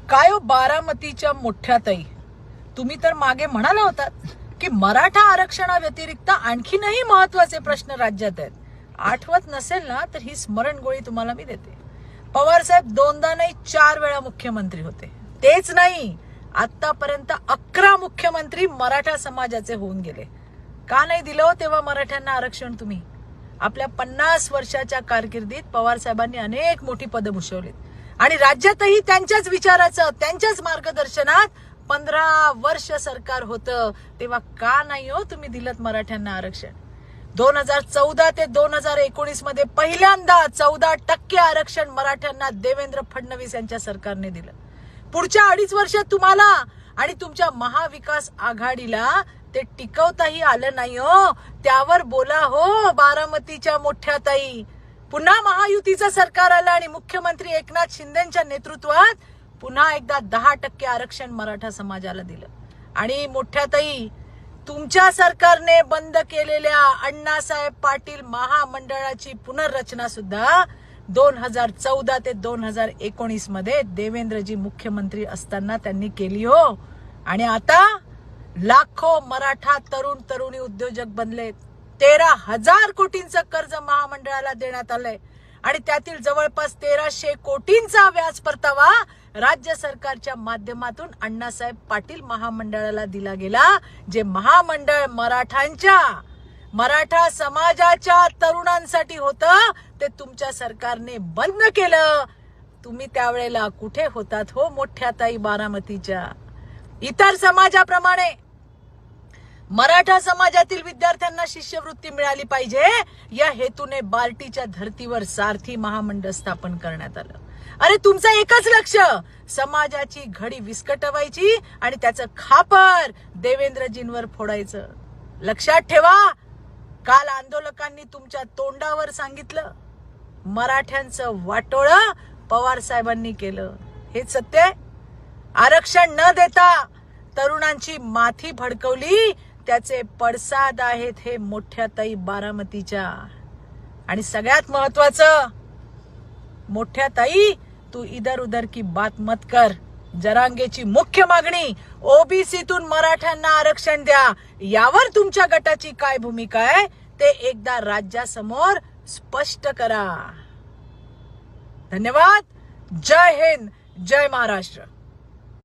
काय हो बारामतीच्या मोठ्या ताई, तुम्ही तर मागे म्हणाला होतात की मराठा आरक्षणाव्यतिरिक्त आणखीनही महत्वाचे प्रश्न राज्यात आहेत. आठवत नसेल ना तर ही स्मरणगोळी तुम्हाला मी देते. पवार साहेब दोनदा नाही 4 वेळा मुख्यमंत्री होते. तेच नाही, आतापर्यंत 11 मुख्यमंत्री मराठा समाजाचे होऊन गेले. का नाही दिलं हो तेव्हा मराठ्यांना आरक्षण? तुम्ही आपल्या 50 वर्षाच्या कारकिर्दीत पवार साहेबांनी अनेक मोठी पदं भूषवलीत आणि राज्यातही त्यांच्याच विचाराचं, त्यांच्याच मार्गदर्शनात 15 वर्ष सरकार होतं. तेव्हा का नाही हो तुम्ही दिलत मराठ्यांना आरक्षण? 2014 ते 2019 मध्ये पहिल्यांदा 14% आरक्षण मराठ्यांना देवेंद्र फडणवीस यांच्या सरकारने दिलं. पुढच्या 2.5 वर्षात तुम्हाला आणि तुमच्या महाविकास आघाडीला ते टिकवताही आलं नाही हो. त्यावर बोला हो बारामतीच्या मोठ्या ताई. पुन्हा महायुतीचं सरकार आलं आणि मुख्यमंत्री एकनाथ शिंदेच्या नेतृत्वात पुन्हा एकदा 10% आरक्षण मराठा समाजाला दिलं. आणि मोठ्या ताई, तुमच्या सरकारने बंद केलेल्या अण्णासाहेब पाटील महामंडळाची पुनर्रचना सुद्धा 2014 ते 2019 मध्ये देवेंद्रजी मुख्यमंत्री असताना त्यांनी केली हो. आणि आता लाखो मराठा तरुण तरुणी उद्योजक बनलेत. 13,000 कोटींचं कर्ज महामंडळाला देण्यात आलंय आणि त्यातील जवळपास 1,300 कोटींचा व्याज परतावा राज्य सरकारच्या माध्यमातून अण्णासाहेब पाटील महामंडळाला दिला गेला. जे महामंडळ मराठा समाजाच्या तरुणांसाठी होतं ते तुमच्या सरकारने बंद केलं. तुम्ही त्यावेळेला कुठे होतात हो मोठ्या ताई बारामतीच्या? इतर समाजाप्रमाणे मराठा समाजातील विद्यार्थ्यांना शिष्यवृत्ती मिळाली पाहिजे या हेतूने बार्टीच्या धर्तीवर सारथी महामंडळ स्थापन करण्यात आलं. अरे तुमचं एकच लक्ष, समाजाची घडी विस्कटवायची आणि त्याचं खापर देवेंद्रजींवर फोडायचं. लक्षात ठेवा, काल आंदोलकांनी तुमच्या तोंडावर सांगितलं मराठ्यांचं वाटोळं पवार साहेबांनी केलं. हे सत्य आहे. आरक्षण न देता तरुणांची माथी भडकवली, त्याचे पडसाद आहेत हे मोठ्या ताई बारामतीच्या. आणि सगळ्यात महत्वाचं, मोठ्या ताई, तू इधर उधर की बात मत कर. जरांगेची मुख्य मागणी ओबीसीतून मराठ्यांना आरक्षण द्या. यावर तुमच्या गटाची काय भूमिका आहे ते एकदा राज्यासमोर स्पष्ट करा. धन्यवाद. जय हिंद, जय महाराष्ट्र.